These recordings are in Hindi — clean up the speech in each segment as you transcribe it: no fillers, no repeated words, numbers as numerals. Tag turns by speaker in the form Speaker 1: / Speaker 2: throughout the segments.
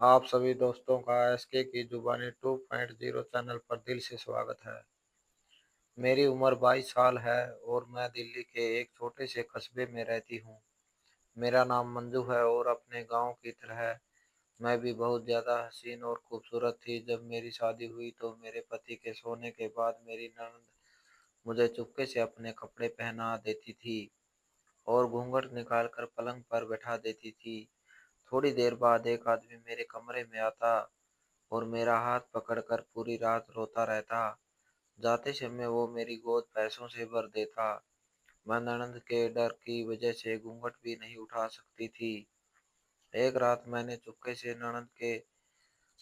Speaker 1: आप सभी दोस्तों का एसके की जुबानी 2.0 चैनल पर दिल से स्वागत है। मेरी उम्र 22 साल है और मैं दिल्ली के एक छोटे से कस्बे में रहती हूँ। मेरा नाम मंजू है और अपने गांव की तरह मैं भी बहुत ज़्यादा हसीन और खूबसूरत थी। जब मेरी शादी हुई तो मेरे पति के सोने के बाद मेरी ननद मुझे चुपके से अपने कपड़े पहना देती थी और घूंघट निकालकर पलंग पर बैठा देती थी। थोड़ी देर बाद एक आदमी मेरे कमरे में आता और मेरा हाथ पकड़कर पूरी रात रोता रहता। जाते समय वो मेरी गोद पैसों से भर देता। मैं ननद के डर की वजह से घूंघट भी नहीं उठा सकती थी। एक रात मैंने चुपके से ननद के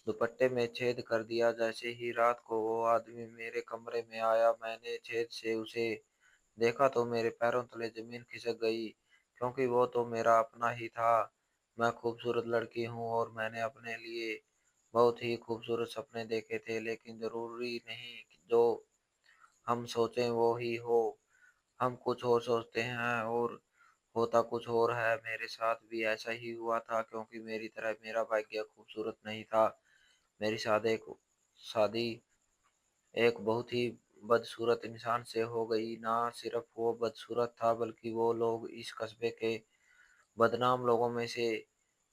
Speaker 1: दुपट्टे में छेद कर दिया। जैसे ही रात को वो आदमी मेरे कमरे में आया, मैंने छेद से उसे देखा तो मेरे पैरों तले जमीन खिसक गई, क्योंकि वो तो मेरा अपना ही था। मैं खूबसूरत लड़की हूँ और मैंने अपने लिए बहुत ही खूबसूरत सपने देखे थे, लेकिन जरूरी नहीं कि जो हम सोचें वो ही हो। हम कुछ और सोचते हैं और होता कुछ और है। मेरे साथ भी ऐसा ही हुआ था, क्योंकि मेरी तरह मेरा भाग्य खूबसूरत नहीं था। मेरी शादी एक बहुत ही बदसूरत इंसान से हो गई। ना सिर्फ वो बदसूरत था, बल्कि वो लोग इस कस्बे के बदनाम लोगों में से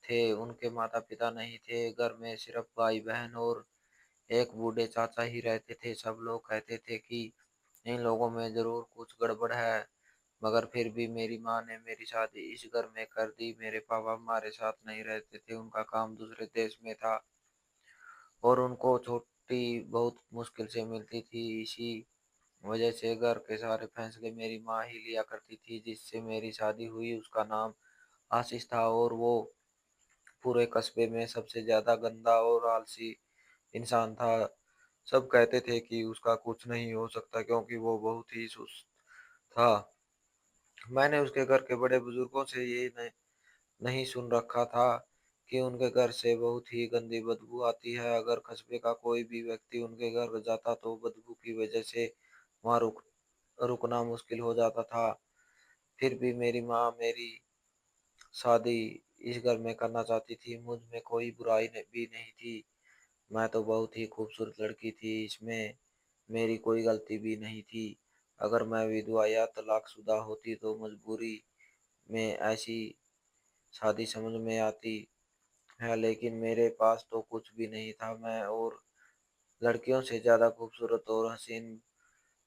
Speaker 1: थे। उनके माता पिता नहीं थे, घर में सिर्फ भाई बहन और एक बूढ़े चाचा ही रहते थे। सब लोग कहते थे कि इन लोगों में जरूर कुछ गड़बड़ है, मगर फिर भी मेरी माँ ने मेरी शादी इस घर में कर दी। मेरे पापा हमारे साथ नहीं रहते थे, उनका काम दूसरे देश में था और उनको छुट्टी बहुत मुश्किल से मिलती थी। इसी वजह से घर के सारे फैसले मेरी माँ ही लिया करती थी। जिससे मेरी शादी हुई उसका नाम आशीष था और वो पूरे कस्बे में सबसे ज्यादा गंदा और आलसी इंसान था। सब कहते थे कि उसका कुछ नहीं हो सकता, क्योंकि वो बहुत ही सुस्त था। मैंने उसके घर के बड़े बुजुर्गों से ये नहीं सुन रखा था कि उनके घर से बहुत ही गंदी बदबू आती है। अगर कस्बे का कोई भी व्यक्ति उनके घर जाता तो बदबू की वजह से वहां रुकना मुश्किल हो जाता था। फिर भी मेरी माँ मेरी शादी इस घर में करना चाहती थी। मुझ में कोई बुराई भी नहीं थी। मैं तो बहुत ही खूबसूरत लड़की थी, इसमें मेरी कोई गलती भी नहीं थी। अगर मैं विधवा या तलाकशुदा होती तो मजबूरी में ऐसी शादी समझ में आती है, लेकिन मेरे पास तो कुछ भी नहीं था। मैं और लड़कियों से ज्यादा खूबसूरत और हसीन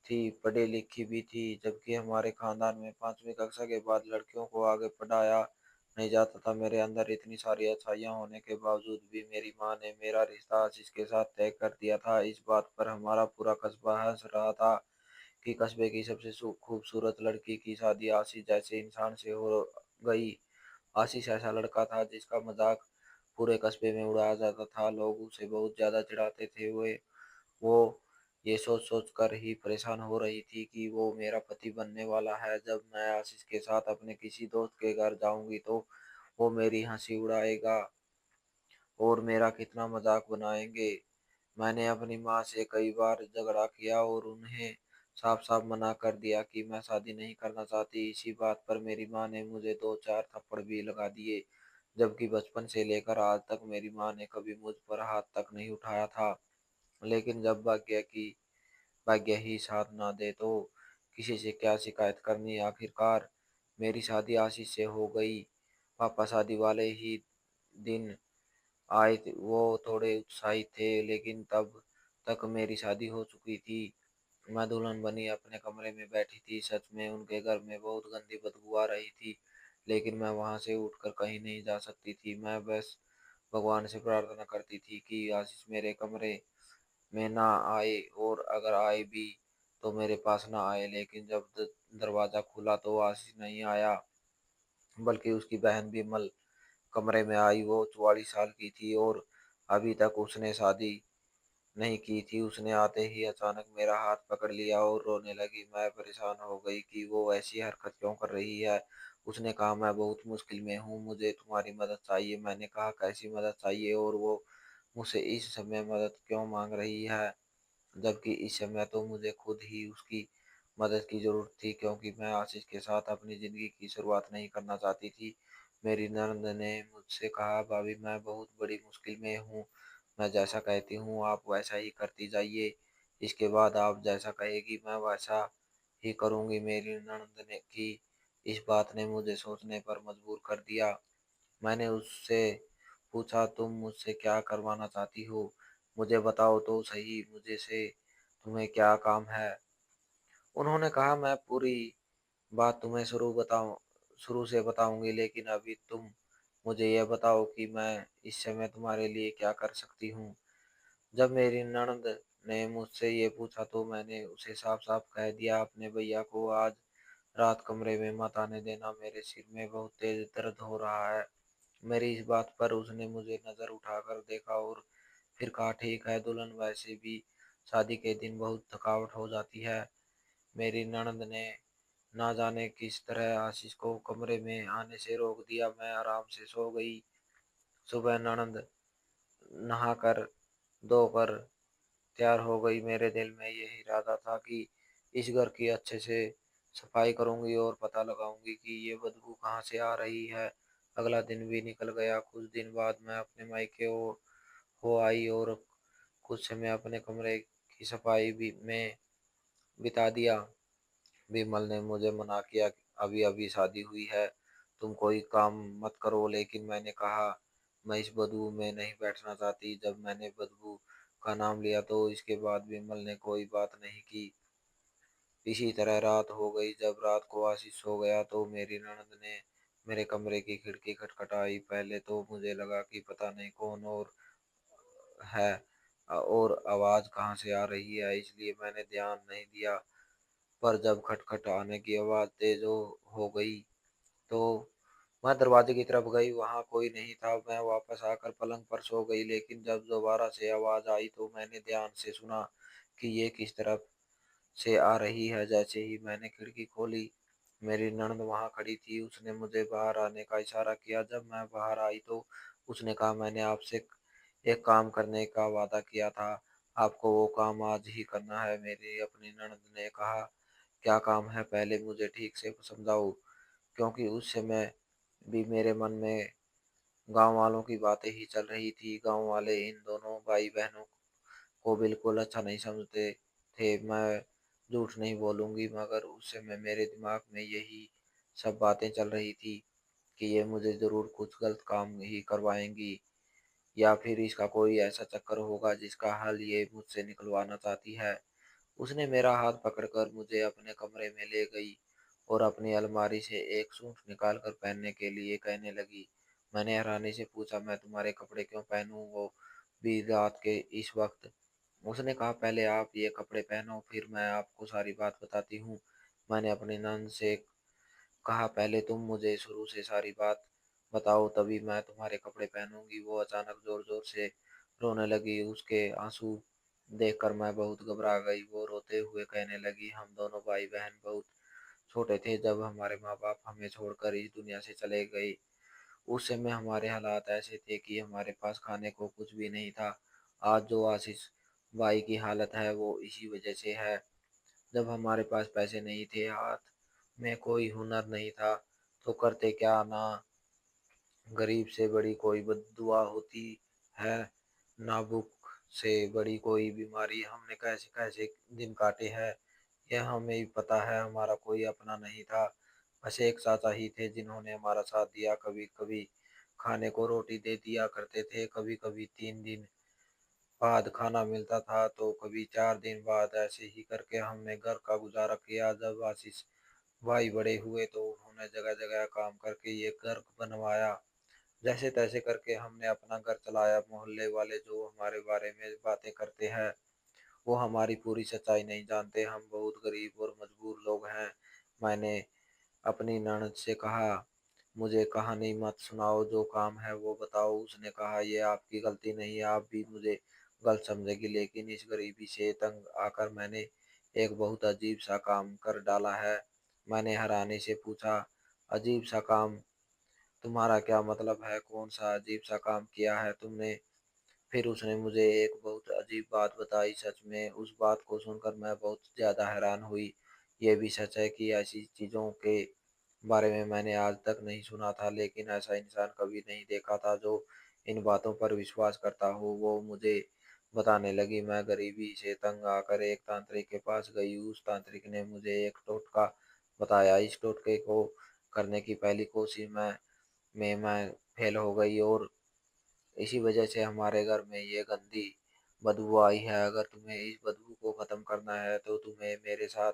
Speaker 1: थी, पढ़ी लिखी भी थी, जबकि हमारे खानदान में 5वीं कक्षा के बाद लड़कियों को आगे पढ़ाया नहीं जाता था। मेरे अंदर इतनी सारी अच्छाइयाँ होने के बावजूद भी मेरी माँ ने मेरा रिश्ता आशीष के साथ तय कर दिया था। इस बात पर हमारा पूरा कस्बा हंस रहा था कि कस्बे की सबसे खूबसूरत लड़की की शादी आशीष जैसे इंसान से हो गई। आशीष ऐसा लड़का था जिसका मजाक पूरे कस्बे में उड़ाया जाता था। लोग उसे बहुत ज्यादा चिढ़ाते थे। वो ये सोच सोच कर ही परेशान हो रही थी कि वो मेरा पति बनने वाला है। जब मैं आशीष के साथ अपने किसी दोस्त के घर जाऊंगी तो वो मेरी हंसी उड़ाएगा और मेरा कितना मजाक बनाएंगे। मैंने अपनी माँ से कई बार झगड़ा किया और उन्हें साफ साफ मना कर दिया कि मैं शादी नहीं करना चाहती। इसी बात पर मेरी माँ ने मुझे दो चार थप्पड़ भी लगा दिए, जबकि बचपन से लेकर आज तक मेरी माँ ने कभी मुझ पर हाथ तक नहीं उठाया था। लेकिन जब भाग्य ही साथ ना दे तो किसी से क्या शिकायत करनी। आखिरकार मेरी शादी आशीष से हो गई। पापा शादी वाले ही दिन आए थे। वो थोड़े उत्साहित थे, लेकिन तब तक मेरी शादी हो चुकी थी। मैं दुल्हन बनी अपने कमरे में बैठी थी। सच में उनके घर में बहुत गंदी बदबू आ रही थी, लेकिन मैं वहां से उठकर कहीं नहीं जा सकती थी। मैं बस भगवान से प्रार्थना करती थी कि आशीष मेरे कमरे में ना आए, और अगर आए भी तो मेरे पास ना आए। लेकिन जब दरवाजा खुला तो आशीष नहीं आया, बल्कि उसकी बहन विमल कमरे में आई। वो 44 साल की थी और अभी तक उसने शादी नहीं की थी। उसने आते ही अचानक मेरा हाथ पकड़ लिया और रोने लगी। मैं परेशान हो गई कि वो ऐसी हरकत क्यों कर रही है। उसने कहा, मैं बहुत मुश्किल में हूँ, मुझे तुम्हारी मदद चाहिए। मैंने कहा, कैसी मदद चाहिए और वो मुझसे इस समय मदद क्यों मांग रही है, जबकि इस समय तो मुझे खुद ही उसकी मदद की जरूरत थी, क्योंकि मैं आशीष के साथ अपनी जिंदगी की शुरुआत नहीं करना चाहती थी। मेरी ननद ने मुझसे कहा, भाभी मैं बहुत बड़ी मुश्किल में हूँ, मैं जैसा कहती हूँ आप वैसा ही करती जाइए, इसके बाद आप जैसा कहेगी मैं वैसा ही करूँगी। मेरी ननद ने की इस बात ने मुझे सोचने पर मजबूर कर दिया। मैंने उससे पूछा, तुम मुझसे क्या करवाना चाहती हो? मुझे बताओ तो सही, मुझे से तुम्हें क्या काम है? उन्होंने कहा, मैं पूरी बात तुम्हें शुरू से बताऊंगी, लेकिन अभी तुम मुझे यह बताओ कि मैं इस समय तुम्हारे लिए क्या कर सकती हूँ। जब मेरी ननद ने मुझसे ये पूछा तो मैंने उसे साफ साफ कह दिया, अपने भैया को आज रात कमरे में मत आने देना, मेरे सिर में बहुत तेज दर्द हो रहा है। मेरी इस बात पर उसने मुझे नजर उठाकर देखा और फिर कहा, ठीक है दुल्हन, वैसे भी शादी के दिन बहुत थकावट हो जाती है। मेरी ननद ने ना जाने किस तरह आशीष को कमरे में आने से रोक दिया। मैं आराम से सो गई। सुबह ननद नहाकर धोकर तैयार हो गई। मेरे दिल में यही इरादा था कि इस घर की अच्छे से सफाई करूंगी और पता लगाऊंगी कि ये बदबू कहाँ से आ रही है। अगला दिन भी निकल गया। कुछ दिन बाद मैं अपने मायके हो आई और कुछ समय अपने कमरे की सफाई भी में बिता दिया। विमल ने मुझे मना किया, अभी अभी शादी हुई है, तुम कोई काम मत करो, लेकिन मैंने कहा मैं इस बदबू में नहीं बैठना चाहती। जब मैंने बदबू का नाम लिया तो इसके बाद विमल ने कोई बात नहीं की। इसी तरह रात हो गई। जब रात को आशीष सो गया तो मेरी ननद ने मेरे कमरे की खिड़की खटखटाई। पहले तो मुझे लगा कि पता नहीं कौन और है और आवाज कहाँ से आ रही है, इसलिए मैंने ध्यान नहीं दिया। पर जब खटखट आने की आवाज तेज हो गई तो मैं दरवाजे की तरफ गई, वहां कोई नहीं था। मैं वापस आकर पलंग पर सो गई, लेकिन जब दोबारा से आवाज आई तो मैंने ध्यान से सुना कि ये किस तरफ से आ रही है। जैसे ही मैंने खिड़की खोली, मेरी ननद वहां खड़ी थी। उसने मुझे बाहर आने का इशारा किया। जब मैं बाहर आई तो उसने कहा, मैंने आपसे एक काम करने का वादा किया था, आपको वो काम आज ही करना है। मेरी अपनी ननद ने कहा, क्या काम है, पहले मुझे ठीक से समझाओ, क्योंकि उस समय भी मेरे मन में गांव वालों की बातें ही चल रही थी। गांव वाले इन दोनों भाई बहनों को बिल्कुल अच्छा नहीं समझते थे। मैं झूठ नहीं बोलूंगी, मगर उस समय मेरे दिमाग में यही सब बातें चल रही थी कि ये मुझे जरूर कुछ गलत काम ही करवाएंगी, या फिर इसका कोई ऐसा चक्कर होगा जिसका हल ये मुझसे निकलवाना चाहती है। उसने मेरा हाथ पकड़कर मुझे अपने कमरे में ले गई और अपनी अलमारी से एक सूट निकालकर पहनने के लिए कहने लगी। मैंने हैरानी से पूछा, मैं तुम्हारे कपड़े क्यों पहनूं, वो भी रात के इस वक्त? उसने कहा, पहले आप ये कपड़े पहनो, फिर मैं आपको सारी बात बताती हूँ। मैंने अपनी नंद से कहा, पहले तुम मुझे शुरू से सारी बात बताओ, तभी मैं तुम्हारे कपड़े पहनूंगी। वो अचानक जोर जोर से रोने लगी। उसके आंसू देखकर मैं बहुत घबरा गई। वो रोते हुए कहने लगी, हम दोनों भाई बहन बहुत छोटे थे जब हमारे माँ बाप हमें छोड़कर इस दुनिया से चले गए। उस समय हमारे हालात ऐसे थे कि हमारे पास खाने को कुछ भी नहीं था। आज जो आशीष भाई की हालत है वो इसी वजह से है। जब हमारे पास पैसे नहीं थे, हाथ में कोई हुनर नहीं था, तो करते क्या ना, गरीब से बड़ी कोई बद्दुआ होती है, ना भूख से बड़ी कोई बीमारी। हमने कैसे कैसे दिन काटे हैं यह हमें ही पता है। हमारा कोई अपना नहीं था, बस एक चाचा ही थे जिन्होंने हमारा साथ दिया। कभी कभी खाने को रोटी दे दिया करते थे, कभी कभी 3 दिन बाद खाना मिलता था, तो कभी 4 दिन बाद। ऐसे ही करके हमने घर का गुजारा किया। जब आशीष भाई बड़े हुए तो उन्होंने जगह जगह काम करके ये घर बनवाया। जैसे तैसे करके हमने अपना घर चलाया। मोहल्ले वाले जो हमारे बारे में बातें करते हैं वो हमारी पूरी सच्चाई नहीं जानते। हम बहुत गरीब और मजबूर लोग हैं। मैंने अपनी ननद से कहा, मुझे कहानी मत सुनाओ, जो काम है वो बताओ। उसने कहा, ये आपकी गलती नहीं है, आप भी मुझे गलत समझेगी, लेकिन इस गरीबी से तंग आकर मैंने एक बहुत अजीब सा काम कर डाला है। मैंने हैरानी से पूछा, अजीब सा काम? तुम्हारा क्या मतलब है? कौन सा अजीब सा काम किया है तुमने? फिर उसने मुझे एक बहुत अजीब बात बताई। सच में उस बात को सुनकर मैं बहुत ज्यादा हैरान हुई। ये भी सच है कि ऐसी चीजों के बारे में मैंने आज तक नहीं सुना था, लेकिन ऐसा इंसान कभी नहीं देखा था जो इन बातों पर विश्वास करता हो। वो मुझे बताने लगी, मैं गरीबी से तंग आकर एक तांत्रिक के पास गई। उस तांत्रिक ने मुझे एक टोटका बताया। इस टोटके को करने की पहली कोशिश मैं फेल हो गई, और इसी वजह से हमारे घर में ये गंदी बदबू आई है। अगर तुम्हें इस बदबू को खत्म करना है तो तुम्हें मेरे साथ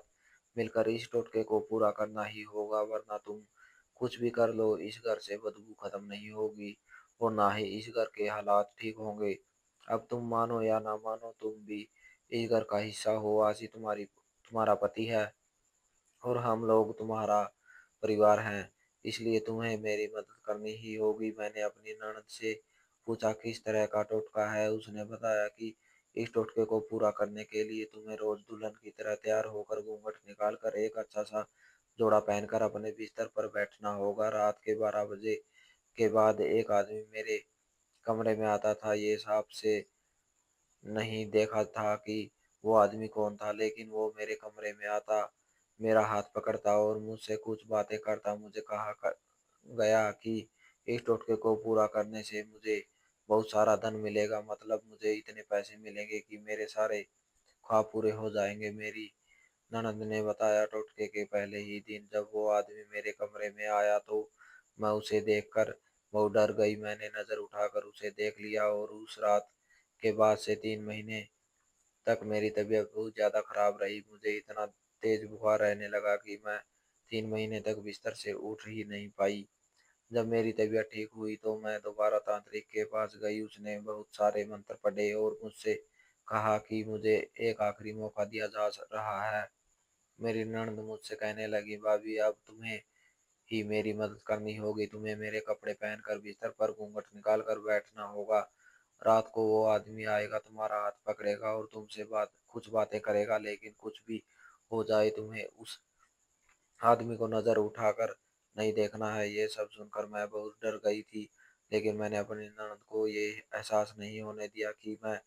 Speaker 1: मिलकर इस टोटके को पूरा करना ही होगा, वरना तुम कुछ भी कर लो, इस घर से बदबू खत्म नहीं होगी और ना ही इस घर के हालात ठीक होंगे। अब तुम मानो या ना मानो, तुम भी इस घर का हिस्सा हो। आशी तुम्हारा पति है और हम लोग तुम्हारा परिवार हैं, इसलिए तुम्हें मेरी मदद करनी ही होगी। मैंने अपनी ननद से पूछा किस तरह का टोटका है। उसने बताया कि इस टोटके को पूरा करने के लिए तुम्हें रोज दुल्हन की तरह तैयार होकर घूंघट निकाल कर एक अच्छा सा जोड़ा पहनकर अपने बिस्तर पर बैठना होगा। रात के 12 बजे के बाद एक आदमी मेरे कमरे में आता था। ये सांप से नहीं देखा था कि वो आदमी कौन था, लेकिन वो मेरे कमरे में आता, मेरा हाथ पकड़ता और मुझसे कुछ बातें करता। मुझे गया कि इस टोटके को पूरा करने से मुझे बहुत सारा धन मिलेगा, मतलब मुझे इतने पैसे मिलेंगे कि मेरे सारे ख्वाब पूरे हो जाएंगे। मेरी ननद ने बताया टोटके के पहले ही दिन जब वो आदमी मेरे कमरे में आया तो मैं उसे देखकर बहुत डर गई। मैंने नजर उठाकर उसे देख लिया और उस रात के बाद से 3 महीने तक मेरी तबीयत बहुत ज़्यादा खराब रही। मुझे इतना तेज बुखार रहने लगा कि मैं 3 महीने तक बिस्तर से उठ ही नहीं पाई। जब मेरी तबीयत ठीक हुई तो मैं दोबारा तांत्रिक के पास गई। उसने बहुत सारे मंत्र पढ़े और मुझसे कहा कि मुझे एक आखिरी मौका दिया जा रहा है। मेरी ननद मुझसे कहने लगी, भाभी अब तुम्हें ही मेरी मदद करनी होगी। तुम्हें मेरे कपड़े पहनकर बिस्तर पर घूंघट निकाल कर बैठना होगा। रात को वो आदमी आएगा, तुम्हारा हाथ पकड़ेगा और तुमसे कुछ बातें करेगा, लेकिन कुछ भी हो जाए तुम्हें उस आदमी को नजर उठाकर नहीं देखना है। ये सब सुनकर मैं बहुत डर गई थी, लेकिन मैंने अपनी ननद को ये एहसास नहीं होने दिया कि मैं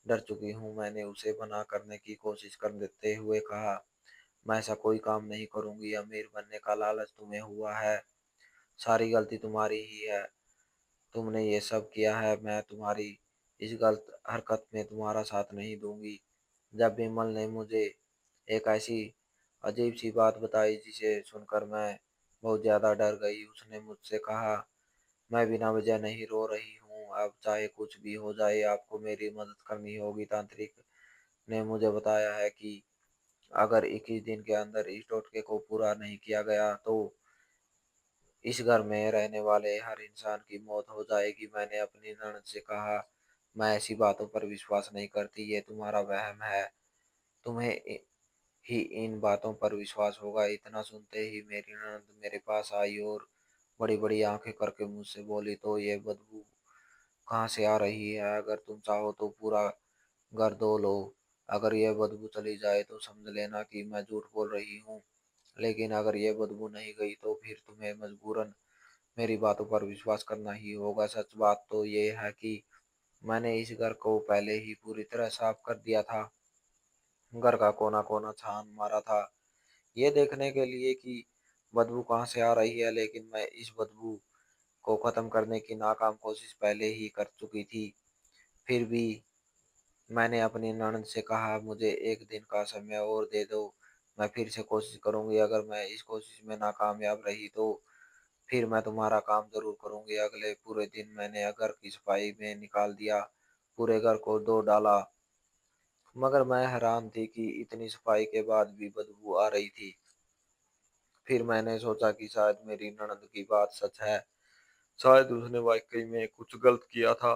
Speaker 1: डर चुकी हूँ। मैंने उसे मना करने की कोशिश कर देते हुए कहा, मैं ऐसा कोई काम नहीं करूंगी। अमीर बनने का लालच तुम्हें हुआ है, सारी गलती तुम्हारी ही है, तुमने ये सब किया है। मैं तुम्हारी इस गलत हरकत में तुम्हारा साथ नहीं दूंगी। जब विमल ने मुझे एक ऐसी अजीब सी बात बताई जिसे सुनकर मैं बहुत ज्यादा डर गई। उसने मुझसे कहा, मैं बिना वजह नहीं रो रही हूँ, अब चाहे कुछ भी हो जाए आपको मेरी मदद करनी होगी। तांत्रिक ने मुझे बताया है कि अगर 21 दिन के अंदर इस टोटके को पूरा नहीं किया गया तो इस घर में रहने वाले हर इंसान की मौत हो जाएगी। मैंने अपनी ननद से कहा, मैं ऐसी बातों पर विश्वास नहीं करती, ये तुम्हारा वहम है, तुम्हें ही इन बातों पर विश्वास होगा। इतना सुनते ही मेरी ननद मेरे पास आई और बड़ी बड़ी आंखें करके मुझसे बोली, तो ये बदबू कहाँ से आ रही है? अगर तुम चाहो तो पूरा घर धो लो, अगर ये बदबू चली जाए तो समझ लेना कि मैं झूठ बोल रही हूँ, लेकिन अगर ये बदबू नहीं गई तो फिर तुम्हें मजबूरन मेरी बातों पर विश्वास करना ही होगा। सच बात तो ये है कि मैंने इस घर को पहले ही पूरी तरह साफ कर दिया था, घर का कोना कोना छान मारा था ये देखने के लिए कि बदबू कहाँ से आ रही है, लेकिन मैं इस बदबू को खत्म करने की नाकाम कोशिश पहले ही कर चुकी थी। फिर भी मैंने अपनी ननद से कहा, मुझे एक दिन का समय और दे दो, मैं फिर से कोशिश करूंगी। अगर मैं इस कोशिश में नाकामयाब रही तो फिर मैं तुम्हारा काम जरूर करूंगी। अगले पूरे दिन मैंने घर की सफाई में निकाल दिया, पूरे घर को धो डाला, मगर मैं हैरान थी कि इतनी सफाई के बाद भी बदबू आ रही थी। फिर मैंने सोचा कि शायद मेरी ननद की बात सच है, शायद उसने वाकई में कुछ गलत किया था।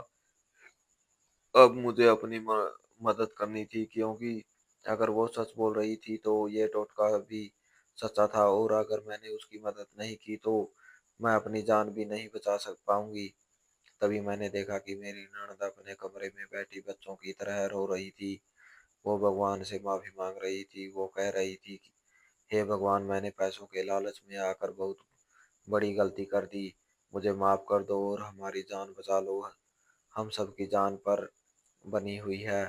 Speaker 1: अब मुझे अपनी मदद करनी थी, क्योंकि अगर वो सच बोल रही थी तो ये टोटका भी सच्चा था, और अगर मैंने उसकी मदद नहीं की तो मैं अपनी जान भी नहीं बचा सक पाऊंगी। तभी मैंने देखा कि मेरी ननद अपने कमरे में बैठी बच्चों की तरह रो रही थी। वो भगवान से माफी मांग रही थी। वो कह रही थी कि हे भगवान, मैंने पैसों के लालच में आकर बहुत बड़ी गलती कर दी, मुझे माफ कर दो और हमारी जान बचा लो, हम सब की जान पर बनी हुई है।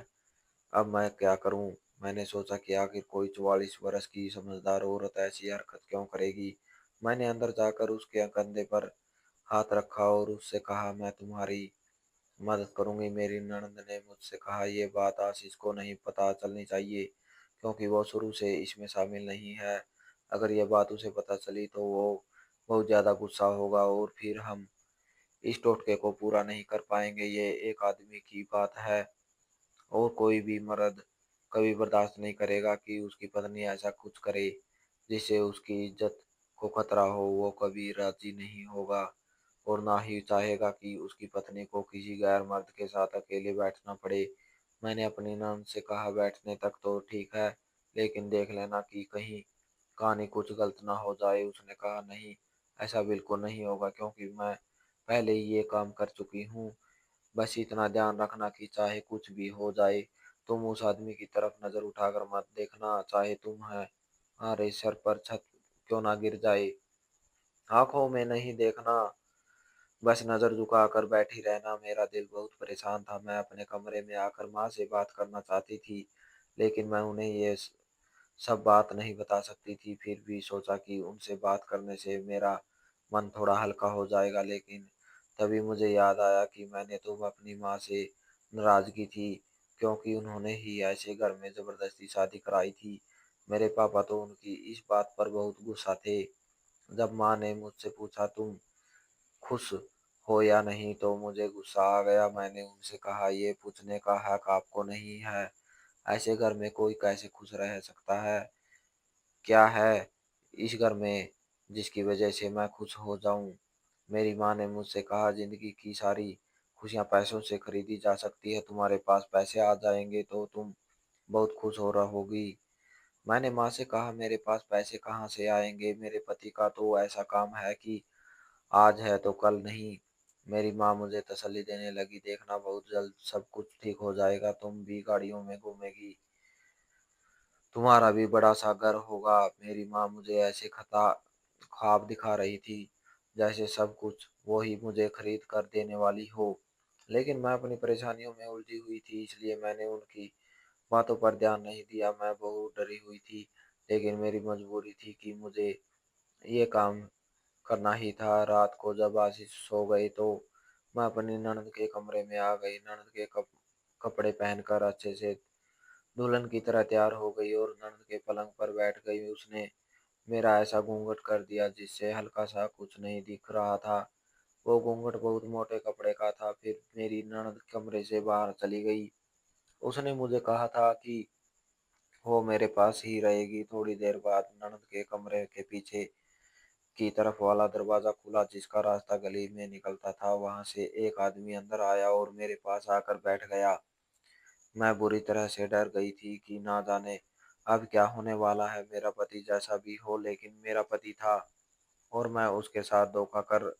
Speaker 1: अब मैं क्या करूं? मैंने सोचा कि आखिर कोई 44 वर्ष की समझदार औरत ऐसी हरकत क्यों करेगी। मैंने अंदर जाकर उसके कंधे पर हाथ रखा और उससे कहा, मैं तुम्हारी मदद करूंगी। मेरी ननद ने मुझसे कहा, ये बात आशीष को नहीं पता चलनी चाहिए क्योंकि वो शुरू से इसमें शामिल नहीं है। अगर ये बात उसे पता चली तो वो बहुत ज्यादा गुस्सा होगा और फिर हम इस टोटके को पूरा नहीं कर पाएंगे। ये एक आदमी की बात है और कोई भी मर्द कभी बर्दाश्त नहीं करेगा कि उसकी पत्नी ऐसा कुछ करे जिससे उसकी इज्जत को खतरा हो। वो कभी राजी नहीं होगा और ना ही चाहेगा कि उसकी पत्नी को किसी गैर मर्द के साथ अकेले बैठना पड़े। मैंने अपनी नंद से कहा, बैठने तक तो ठीक है, लेकिन देख लेना कि कहीं कहानी कुछ गलत ना हो जाए। उसने कहा, नहीं, ऐसा बिल्कुल नहीं होगा क्योंकि मैं पहले ही ये काम कर चुकी हूँ। बस इतना ध्यान रखना कि चाहे कुछ भी हो जाए, तुम उस आदमी की तरफ नजर उठाकर मत देखना, चाहे तुम्हारे सर पर छत क्यों ना गिर जाए। आंखों में नहीं देखना, बस नजर झुकाकर बैठी रहना। मेरा दिल बहुत परेशान था। मैं अपने कमरे में आकर माँ से बात करना चाहती थी, लेकिन मैं उन्हें ये सब बात नहीं बता सकती थी। फिर भी सोचा कि उनसे बात करने से मेरा मन थोड़ा हल्का हो जाएगा, लेकिन तभी मुझे याद आया कि मैंने तो अपनी माँ से नाराजगी थी क्योंकि उन्होंने ही ऐसे घर में जबरदस्ती शादी कराई थी। मेरे पापा तो उनकी इस बात पर बहुत गुस्सा थे। जब माँ ने मुझसे पूछा, तुम खुश हो या नहीं, तो मुझे गुस्सा आ गया। मैंने उनसे कहा, ये पूछने का हक आपको नहीं है। ऐसे घर में कोई कैसे खुश रह सकता है? क्या है इस घर में जिसकी वजह से मैं खुश हो जाऊं? मेरी माँ ने मुझसे कहा, जिंदगी की सारी खुशियां पैसों से खरीदी जा सकती है। तुम्हारे पास पैसे आ जाएंगे तो तुम बहुत खुश हो रहोगी। मैंने माँ से कहा, मेरे पास पैसे कहाँ से आएंगे? मेरे पति का तो ऐसा काम है कि आज है तो कल नहीं। मेरी माँ मुझे तसल्ली देने लगी, देखना बहुत जल्द सब कुछ ठीक हो जाएगा, तुम भी गाड़ियों में घूमेगी, तुम्हारा भी बड़ा सा घर होगा। मेरी माँ मुझे ऐसे खता ख्वाब दिखा रही थी जैसे सब कुछ वो ही मुझे खरीद कर देने वाली हो। लेकिन मैं अपनी परेशानियों में उलझी हुई थी, इसलिए मैंने उनकी बातों पर ध्यान नहीं दिया। मैं बहुत डरी हुई थी, लेकिन मेरी मजबूरी थी कि मुझे ये काम करना ही था। रात को जब आशीष सो गई तो मैं अपनी ननद के कमरे में आ गई। ननद के कपड़े पहनकर अच्छे से दुल्हन की तरह तैयार हो गई और ननद के पलंग पर बैठ गई। उसने मेरा ऐसा घूंघट कर दिया जिससे हल्का सा कुछ नहीं दिख रहा था। वो घूंघट बहुत मोटे कपड़े का था। फिर मेरी ननद कमरे से बाहर चली गई। उसने मुझे कहा था कि वो मेरे पास ही रहेगी। थोड़ी देर बाद ननद के कमरे के पीछे की तरफ वाला दरवाजा खुला जिसका रास्ता गली में निकलता था। वहां से एक आदमी अंदर आया और मेरे पास आकर बैठ गया। मैं बुरी तरह से डर गई थी कि ना जाने अब क्या होने वाला है। मेरा पति जैसा भी हो, लेकिन मेरा पति था और मैं उसके साथ धोखा कर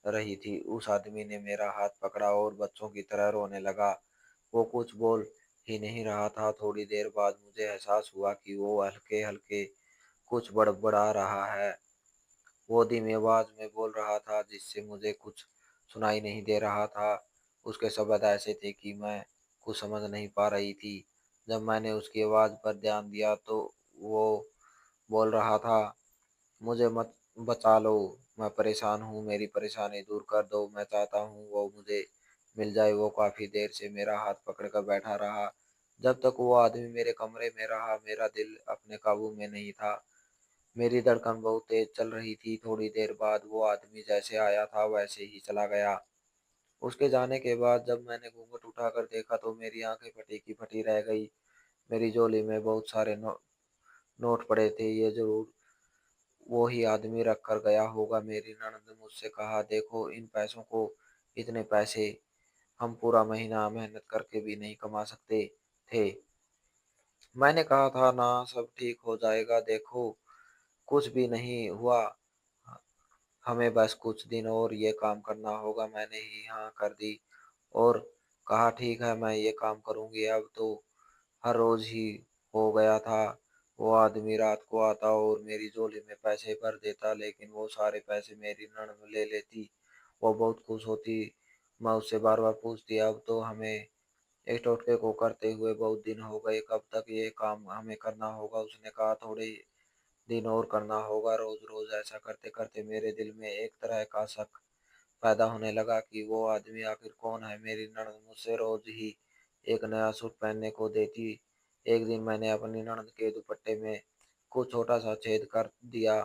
Speaker 1: रही थी। उस आदमी ने मेरा हाथ पकड़ा और बच्चों की तरह रोने लगा। वो कुछ बोल ही नहीं रहा था। थोड़ी देर बाद मुझे एहसास हुआ कि वो हल्के हल्के कुछ बड़बड़ा रहा है। वो धीमी आवाज में बोल रहा था जिससे मुझे कुछ सुनाई नहीं दे रहा था। उसके शब्द ऐसे थे कि मैं कुछ समझ नहीं पा रही थी। जब मैंने उसकी आवाज पर ध्यान दिया तो वो बोल रहा था, मुझे मत बचा लो, मैं परेशान हूँ, मेरी परेशानी दूर कर दो, मैं चाहता हूँ वो मुझे मिल जाए। वो काफी देर से मेरा हाथ पकड़कर बैठा रहा। जब तक वो आदमी मेरे कमरे में रहा मेरा दिल अपने काबू में नहीं था। मेरी धड़कन बहुत तेज चल रही थी। थोड़ी देर बाद वो आदमी जैसे आया था वैसे ही चला गया। उसके जाने के बाद जब मैंने घूंघट उठाकर देखा तो मेरी आंखें फटी की फटी रह गई। मेरी झोली में बहुत सारे नोट पड़े थे। ये जरूर वो ही आदमी रख कर गया होगा। मेरी ननद ने मुझसे कहा, देखो इन पैसों को, इतने पैसे हम पूरा महीना मेहनत करके भी नहीं कमा सकते थे। मैंने कहा था ना, सब ठीक हो जाएगा, देखो कुछ भी नहीं हुआ, हमें बस कुछ दिन और ये काम करना होगा। मैंने ही हाँ कर दी और कहा, ठीक है मैं ये काम करूंगी। अब तो हर रोज ही हो गया था। वो आदमी रात को आता और मेरी झोली में पैसे भर देता, लेकिन वो सारे पैसे मेरी ननद ले लेती। वो बहुत खुश होती। मैं उससे बार बार पूछती, अब तो हमें इस टोटके को करते हुए बहुत दिन हो गए, कब तक ये काम हमें करना होगा? उसने कहा, थोड़े दिन और करना होगा। रोज रोज ऐसा करते करते मेरे दिल में एक तरह का शक पैदा होने लगा कि वो आदमी आखिर कौन है। मेरी ननद मुझसे रोज ही एक नया सूट पहनने को देती। एक दिन मैंने अपनी ननद के दुपट्टे में कुछ छोटा सा छेद कर दिया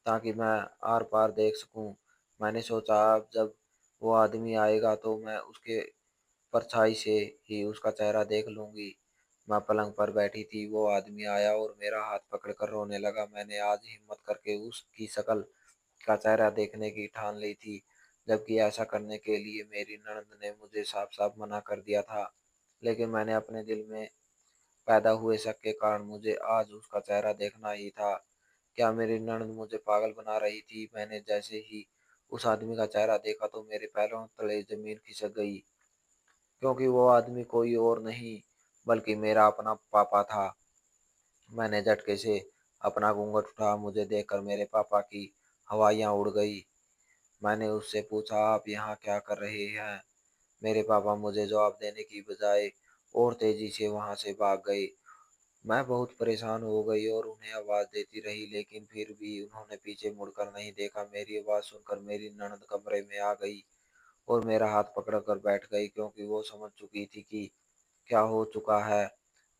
Speaker 1: ताकि मैं आर पार देख सकूं। मैंने सोचा अब जब वो आदमी आएगा तो मैं उसके परछाई से ही उसका चेहरा देख लूंगी। मैं पलंग पर बैठी थी, वो आदमी आया और मेरा हाथ पकड़कर रोने लगा। मैंने आज हिम्मत करके उसकी शक्ल का चेहरा देखने की ठान ली थी, जबकि ऐसा करने के लिए मेरी ननद ने मुझे साफ साफ मना कर दिया था। लेकिन मैंने अपने दिल में पैदा हुए शक के कारण मुझे आज उसका चेहरा देखना ही था। क्या मेरी ननद मुझे पागल बना रही थी? मैंने जैसे ही उस आदमी का चेहरा देखा तो मेरे पैरों तले जमीन खिसक गई, क्योंकि वो आदमी कोई और नहीं बल्कि मेरा अपना पापा था। मैंने झटके से अपना घूंघट उठाया। मुझे देखकर मेरे पापा की हवाइयाँ उड़ गई। मैंने उससे पूछा, आप यहाँ क्या कर रहे हैं? मेरे पापा मुझे जवाब देने की बजाय और तेजी से वहां से भाग गए। मैं बहुत परेशान हो गई और उन्हें आवाज देती रही, लेकिन फिर भी उन्होंने पीछे मुड़कर नहीं देखा। मेरी आवाज सुनकर मेरी ननद कमरे में आ गई और मेरा हाथ पकड़कर बैठ गई, क्योंकि वो समझ चुकी थी कि क्या हो चुका है।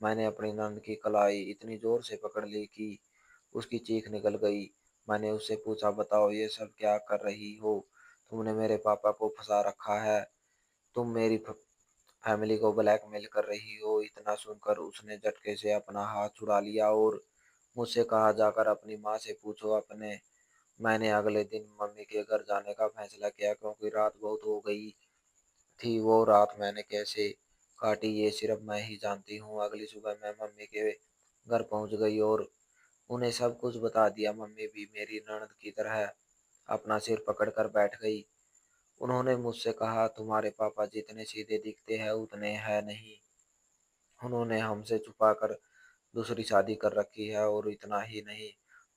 Speaker 1: मैंने अपनी नंद की कलाई इतनी जोर से पकड़ ली कि उसकी चीख निकल गई। मैंने उससे पूछा, बताओ ये सब क्या कर रही हो? तुमने मेरे पापा को फंसा रखा है, तुम मेरी फैमिली को ब्लैकमेल कर रही हो। इतना सुनकर उसने झटके से अपना हाथ छुड़ा लिया और मुझसे कहा, जाकर अपनी माँ से पूछो अपने। मैंने अगले दिन मम्मी के घर जाने का फैसला किया, क्योंकि रात बहुत हो गई थी। वो रात मैंने कैसे काटी ये सिर्फ मैं ही जानती हूँ। अगली सुबह मैं मम्मी के घर पहुंच गई और उन्हें सब कुछ बता दिया। मम्मी भी मेरी ननद की तरह अपना सिर पकड़कर बैठ गई। उन्होंने मुझसे कहा, तुम्हारे पापा जितने सीधे दिखते हैं उतने हैं नहीं। उन्होंने हमसे छुपाकर दूसरी शादी कर रखी है, और इतना ही नहीं,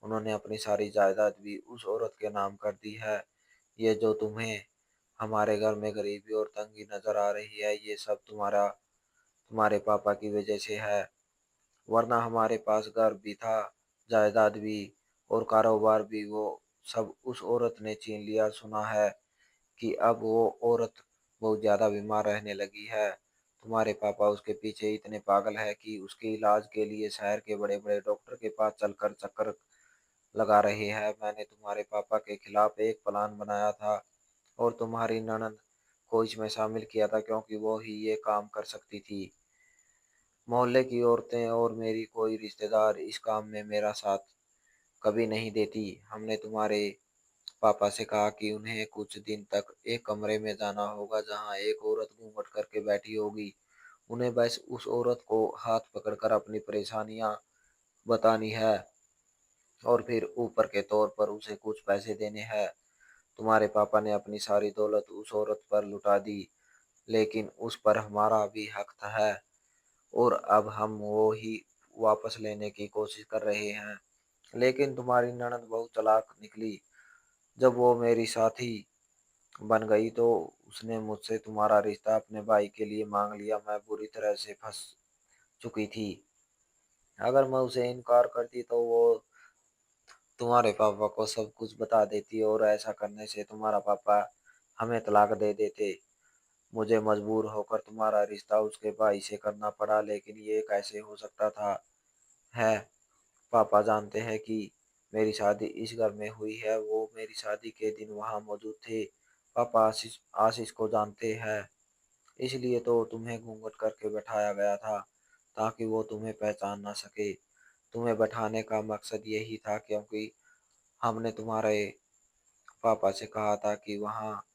Speaker 1: उन्होंने अपनी सारी जायदाद भी उस औरत के नाम कर दी है। ये जो तुम्हें हमारे घर में गरीबी और तंगी नजर आ रही है, ये सब तुम्हारे पापा की वजह से है। वरना हमारे पास घर भी था, जायदाद भी और कारोबार भी, वो सब उस औरत ने छीन लिया। सुना है कि अब वो औरत बहुत ज्यादा बीमार रहने लगी है। तुम्हारे पापा उसके पीछे इतने पागल है कि उसके इलाज के लिए शहर के बड़े बड़े डॉक्टर के पास चलकर चक्कर लगा रहे हैं। मैंने तुम्हारे पापा के खिलाफ एक प्लान बनाया था और तुम्हारी ननद को इसमें शामिल किया था, क्योंकि वो ही ये काम कर सकती थी। मोहल्ले की औरतें और मेरी कोई रिश्तेदार इस काम में मेरा साथ कभी नहीं देती। हमने तुम्हारे पापा से कहा कि उन्हें कुछ दिन तक एक कमरे में जाना होगा जहां एक औरत घूंघट करके बैठी होगी। उन्हें बस उस औरत को हाथ पकड़कर अपनी परेशानियां बतानी है और फिर ऊपर के तौर पर उसे कुछ पैसे देने हैं। तुम्हारे पापा ने अपनी सारी दौलत उस औरत पर लुटा दी, लेकिन उस पर हमारा भी हक है और अब हम वो ही वापस लेने की कोशिश कर रहे हैं। लेकिन तुम्हारी ननद बहुत चालाक निकली। जब वो मेरी साथी बन गई तो उसने मुझसे तुम्हारा रिश्ता अपने भाई के लिए मांग लिया। मैं बुरी तरह से फंस चुकी थी। अगर मैं उसे इनकार करती तो वो तुम्हारे पापा को सब कुछ बता देती और ऐसा करने से तुम्हारा पापा हमें तलाक दे देते। मुझे मजबूर होकर तुम्हारा रिश्ता उसके भाई से करना पड़ा, लेकिन ये कैसे हो सकता था है? पापा जानते हैं कि मेरी शादी इस घर में हुई है, वो मेरी शादी के दिन वहां मौजूद थे। पापा आशीष आशीष को जानते हैं, इसलिए तो तुम्हें घूंघट करके बैठाया गया था ताकि वो तुम्हें पहचान ना सके। तुम्हें बैठाने का मकसद यही था, क्योंकि हमने तुम्हारे पापा से कहा था कि वहाँ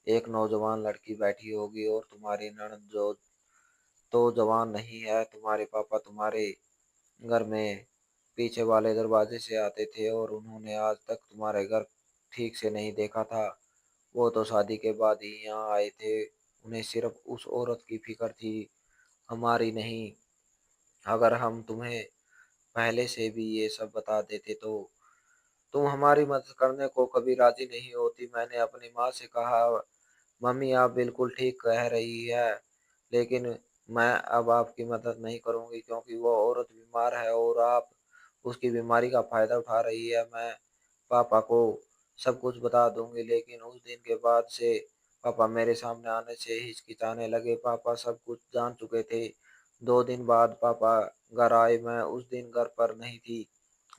Speaker 1: एक नौजवान लड़की बैठी होगी और तुम्हारी ननद जो तो जवान नहीं है। तुम्हारे पापा तुम्हारे घर में पीछे वाले दरवाजे से आते थे और उन्होंने आज तक तुम्हारे घर ठीक से नहीं देखा था। वो तो शादी के बाद ही यहाँ आए थे। उन्हें सिर्फ उस औरत की फिक्र थी, हमारी नहीं। अगर हम तुम्हें पहले से भी ये सब बता देते तो तुम हमारी मदद करने को कभी राजी नहीं होती। मैंने अपनी माँ से कहा, मम्मी आप बिल्कुल ठीक कह रही है, लेकिन मैं अब आपकी मदद नहीं करूंगी, क्योंकि वो औरत बीमार है और आप उसकी बीमारी का फ़ायदा उठा रही है। मैं पापा को सब कुछ बता दूँगी, लेकिन उस दिन के बाद से पापा मेरे सामने आने से हिचकिचाने लगे। पापा सब कुछ जान चुके थे। 2 दिन बाद पापा घर आए, मैं उस दिन घर पर नहीं थी।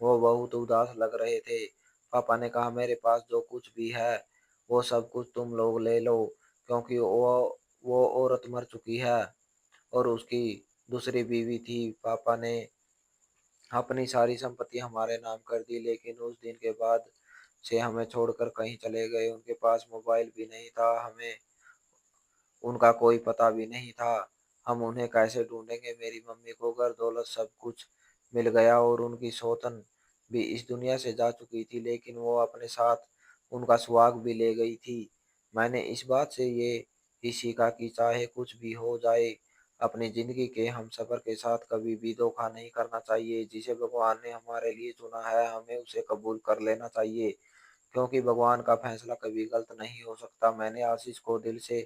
Speaker 1: वो बहुत उदास लग रहे थे। पापा ने कहा, मेरे पास जो कुछ भी है, वो सब कुछ तुम लोग ले लो, क्योंकि वो औरत मर चुकी है और उसकी दूसरी बीवी थी। पापा ने अपनी सारी संपत्ति हमारे नाम कर दी, लेकिन उस दिन के बाद से हमें छोड़कर कहीं चले गए। उनके पास मोबाइल भी नहीं था, हमें उनका कोई पता भी नहीं था। हम उन्हें कैसे ढूँढेंगे? मेरी मम्मी को घर-दौलत सब कुछ मिल गया और उनकी सौतन भी इस दुनिया से जा चुकी थी, लेकिन वो अपने साथ उनका सुहाग भी ले गई थी। मैंने इस बात से ये ही सीखा कि चाहे कुछ भी हो जाए, अपनी ज़िंदगी के हमसफ़र के साथ कभी भी धोखा नहीं करना चाहिए। जिसे भगवान ने हमारे लिए चुना है, हमें उसे कबूल कर लेना चाहिए, क्योंकि भगवान का फैसला कभी गलत नहीं हो सकता। मैंने आशीष को दिल से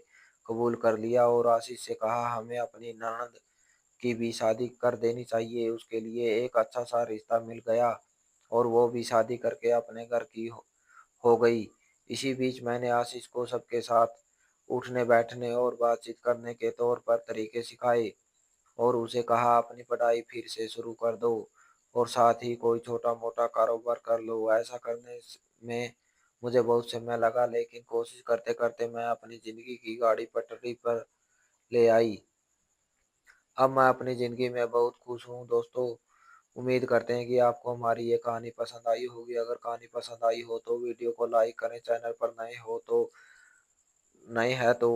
Speaker 1: कबूल कर लिया और आशीष से कहा, हमें अपनी ननद की भी शादी कर देनी चाहिए। उसके लिए एक अच्छा सा रिश्ता मिल गया और वो भी शादी करके अपने घर की हो गई। इसी बीच मैंने आशीष को सबके साथ उठने बैठने और बातचीत करने के तौर पर तरीके सिखाए और उसे कहा, अपनी पढ़ाई फिर से शुरू कर दो और साथ ही कोई छोटा मोटा कारोबार कर लो। ऐसा करने में मुझे बहुत समय लगा, लेकिन कोशिश करते करते मैं अपनी जिंदगी की गाड़ी पटरी पर ले आई। अब मैं अपनी ज़िंदगी में बहुत खुश हूँ। दोस्तों, उम्मीद करते हैं कि आपको हमारी ये कहानी पसंद आई होगी। अगर कहानी पसंद आई हो तो वीडियो को लाइक करें, चैनल पर नए हैं तो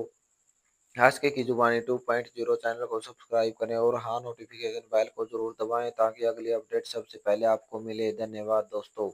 Speaker 1: हँसके की जुबानी 2.0 चैनल को सब्सक्राइब करें और हाँ, नोटिफिकेशन बेल को ज़रूर दबाएँ ताकि अगली अपडेट सबसे पहले आपको मिले। धन्यवाद दोस्तों।